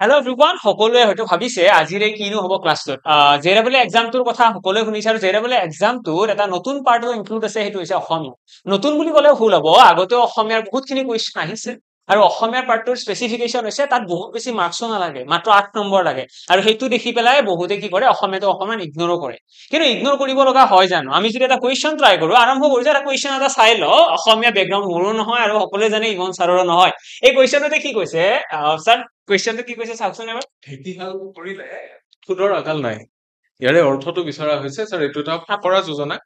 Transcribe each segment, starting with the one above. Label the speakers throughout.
Speaker 1: Hello' everyone সকলোৱে হয়তো ভাবিছে আজিৰে কিনো হ'ব ক্লাছটোত জেডাবল এক্সামটোৰ কথা সকলোৱে শুনিছে আৰু জেডাবল এক্সামটোত এটা নতুন পাৰ্ট ইনক্লুড আছে সেইটো হৈছে অসমীয়া নতুন বুলি ক'লেও ভুল হ'ব আগতেও অসমীয়াৰ বহুতখিনি কুৱেশ্যন আহিছে আৰু অসমীয়াৰ পাৰ্টটোৰ স্পেচিফিকেশ্যন হৈছে তাত বহুত বেছি মাৰ্কছো নালাগে মাত্ৰ 8 নম্বৰ লাগে আৰু সেইটো দেখি পেলাই বহুতে কি কৰে অসমীয়াটো অকণমান ইগনৰো কৰে কিন্তু ইগনৰ কৰিব লগা হয় জানো আমি যদি এটা কুৱেশ্যন ট্ৰাই কৰো আৰম্ভ কৰো যে এটা কুৱেশ্যন এটা চাই ল অসমীয়া বেকগ্ৰাউণ্ড মোৰো নহয় আৰু সকলোৱে জানে ইমন ছাৰৰো নহয় এই কুৱেশ্যনটোতে কি কৈছে ছাৰ কুৱেশ্যনটো কি কৈছে চাওকচোন এবাৰ
Speaker 2: ঢেঁকীশাল কৰিলে সুদৰ আকাল নাই ইয়াৰে অৰ্থটো বিচৰা হৈছে স্যাৰ এইটো এটা ফকৰা যোজনা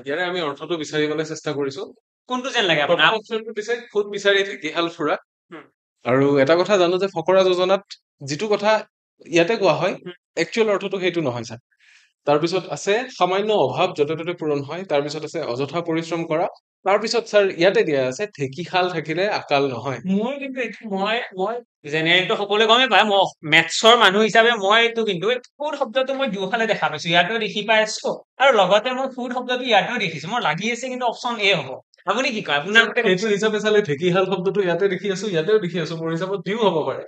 Speaker 2: ইয়াৰে আমি অৰ্থটো বিচাৰিবলৈ চেষ্টা কৰিছো
Speaker 1: কোনটো যেন লাগে আপোনাৰ
Speaker 2: অপচনটো দিছে খুদ বিচাৰি ঢেঁকীশাল ফুৰা
Speaker 1: হুম।
Speaker 2: আৰু এটা কথা জানো যে ফকৰা যোজনাত যিটো কথা ইয়াতে কোৱা হয়
Speaker 1: হুম।
Speaker 2: একচুৱেল অৰ্থটো সেইটো নহয় স্যাৰ তাৰপিছত আছে সামান্য অভাৱ য'তে ত'তে পূৰণ হয় তাৰপিছত আছে অযথা পৰিশ্ৰম কৰা তাৰপিছত স্যাৰ ইয়াতে দিয়া আছে ঢেঁকীশাল থাকিলে আকাল নহয়
Speaker 1: মোৰ কিন্তু এইটো মই জেনেৰেলটো সকলোৱে গমেই পায় মই মেথছৰ মানুহ হিচাপে মই এইটো কিন্তু ফুড শব্দটো মই দুয়োফালে দেখা পাইছো ইয়াতো দেখি পাই আছো আৰু লগতে মই ফুড শব্দটো ইয়াতো দেখিছো মোৰ লাগি আছে কিন্তু অপচন এ হ'ব আপুনি কি কয় আপোনাৰ মতে
Speaker 2: সেইটো হিচাপে চালে ঢেঁকীশাল শব্দটো ইয়াতে দেখি আছো ইয়াতেও দেখি আছো মোৰ হিচাপত দিও হ'ব পাৰে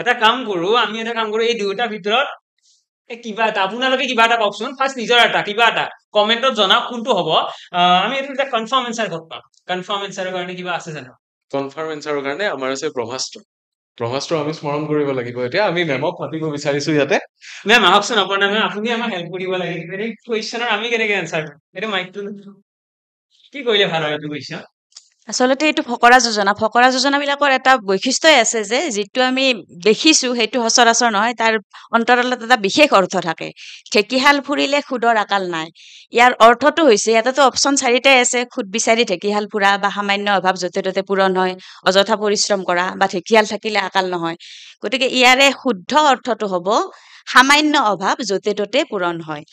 Speaker 1: এটা কাম কৰো আমি এটা কাম কৰো এই দুয়োটাৰ ভিতৰত কিবা এটা আপোনালোকে কিবা এটা কওকচোন ফাৰ্ষ্ট নিজৰ এটা কিবা এটা কমেন্টত জনাওক কোনটো হ'ব আমি এইটো এটা কনফাৰ্ম এনচাৰ ক'ত পাম কনফাৰ্ম এনচাৰৰ কাৰণে কিবা আছে জানো
Speaker 2: কনফাৰ্ম এনচাৰৰ কাৰণে আমাৰ আছে ব্ৰহ্মাস্ত্ৰ আমি স্মৰণ কৰিব লাগিব এতিয়া আমি মেমক মাতিব বিচাৰিছো ইয়াতে
Speaker 1: মেম আহকচোন আপোনাৰ মেম আপুনি আমাক হেল্প কৰিব লাগে এই কুৱেশ্যনৰ আমি কেনেকে এনচাৰ কৰিম এইটো মাইকটো কি কৰিলে ভাল হয় এইটো কুৱেশ্যন
Speaker 3: আচলতে এইটো ফকৰা যোজনাবিলাকৰ এটা বৈশিষ্ট্যই আছে যে যিটো আমি দেখিছো সেইটো সচৰাচৰ নহয় তাৰ অন্তৰালত এটা বিশেষ অৰ্থ থাকে ঢেঁকীশাল ফুৰিলে সুদৰ আকাল নাই ইয়াৰ অৰ্থটো হৈছে ইয়াতেতো অপচন 4টাই আছে খুদ বিচাৰি ঢেঁকীশাল ফুৰা বা সামান্য অভাৱ য'তে ত'তে পূৰণ হয় অযথা পৰিশ্ৰম কৰা বা ঢেঁকীশাল থাকিলে আকাল নহয় গতিকে ইয়াৰে শুদ্ধ অৰ্থটো হ'ব সামান্য অভাৱ য'তে ত'তে পূৰণ হয়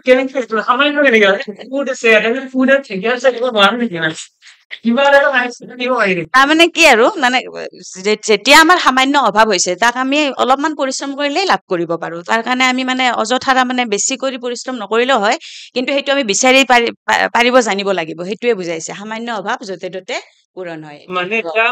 Speaker 1: কেনেকে সামান্য কেনেকে ফুড আছে ফুড আৰু ঢেঁকীয়াল চাই দিব নোৱাৰো নেকি কিবা এটা দিব পাৰিম
Speaker 3: তাৰমানে কি আৰু মানে যেতিয়া আমাৰ সামান্য অভাৱ হৈছে তাক আমি অলপমান পৰিশ্ৰম কৰিলেই লাভ কৰিব পাৰো তাৰ কাৰণে আমি মানে অযথা মানে বেছি কৰি পৰিশ্ৰম নকৰিলেও হয় কিন্তু সেইটো আমি বিচাৰি পাৰিব জানিব লাগিব সেইটোৱে বুজাইছে সামান্য অভাৱ য'তে ত'তে পূৰণ হয়
Speaker 1: মানে এতিয়া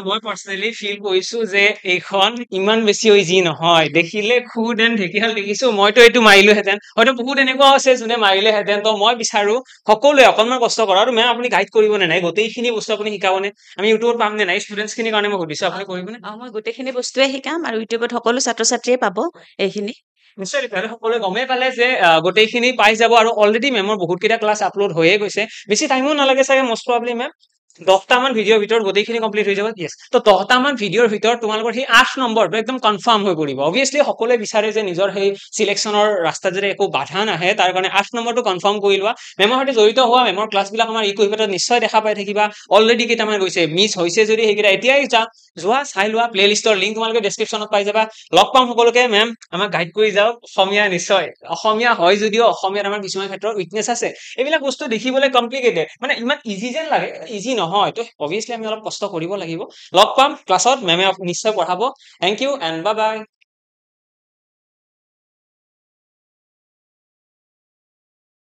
Speaker 1: মই পাৰ্চনেলি ফিল কৰিছো যে এইখন ইমান বেছি ইজি নহয় দেখিলে খুদ এণ্ড ঢেঁকীশাল দেখিছো মইতো এইটো মাৰিলোহেঁতেন হয়তো বহুত এনেকুৱাও আছে যোনে মাৰিলেহেঁতেন তো মই বিচাৰো সকলোৱে অকণমান কষ্ট কৰা আৰু মেম আপুনি গাইড কৰিব নে নাই গোটেইখিনি বস্তু আপুনি শিকাবনে আমি ইউটিউবত পাম নে নাই ষ্টুডেণ্টছ খিনিৰ কাৰণে মই সুধিছো আপুনি কৰিবনে
Speaker 3: মই গোটেইখিনি বস্তুৱে শিকাম আৰু ইউটিউবত সকলো ছাত্ৰ ছাত্ৰীয়ে পাব এইখিনি
Speaker 1: নিশ্চয় তেতিয়াহ'লে সকলোৱে গমেই পালে যে গোটেইখিনি পাই যাব আৰু অলৰেডি মেমৰ বহুতকেইটা ক্লাছ আপলোড হৈয়ে গৈছে বেছি টাইমো নালাগে চাগে মষ্ট প্ৰবলি মেম 10টা মান ভিডিঅ'ৰ ভিতৰত গোটেইখিনি কমপ্লিট হৈ যাব য়েছ তো 10টা মান ভিডিঅ'ৰ ভিতৰত তোমালোকৰ সেই 8 নম্বৰটো একদম কনফাৰ্ম হৈ পৰিব অবভিয়াছলি সকলোৱে বিচাৰে যে নিজৰ সেই চিলেকশ্যনৰ ৰাস্তাত যদি একো বাধা নাহে তাৰ কাৰণে 8 নম্বৰটো কনফাৰ্ম কৰি লোৱা মেমৰ সৈতে জড়িত হোৱা মেমৰ ক্লাছবিলাক আমাৰ ইকুইপেটত নিশ্চয় দেখা পাই থাকিবা অলৰেডি কেইটামান গৈছে মিছ হৈছে যদি সেইকেইটা এতিয়াই যোৱা চাই লোৱা প্লে লিষ্টৰ লিংক তোমালোকে ডেছক্ৰিপশ্যনত পাই যাবা লগ পাম সকলোকে মেম আমাক গাইড কৰি যাওক অসমীয়া নিশ্চয় অসমীয়া হয় যদিও অসমীয়াত আমাৰ কিছুমান ক্ষেত্ৰত উইকনেছ আছে এইবিলাক বস্তু দেখিবলৈ কমপ্লিকেটেড মানে ইমান ইজি যেন লাগে ইজি নহয় তো অবভিয়াছলি আমি অলপ কষ্ট কৰিব লাগিব লগ পাম ক্লাছত মেমে নিশ্চয় পঢ়াব thank you and bye by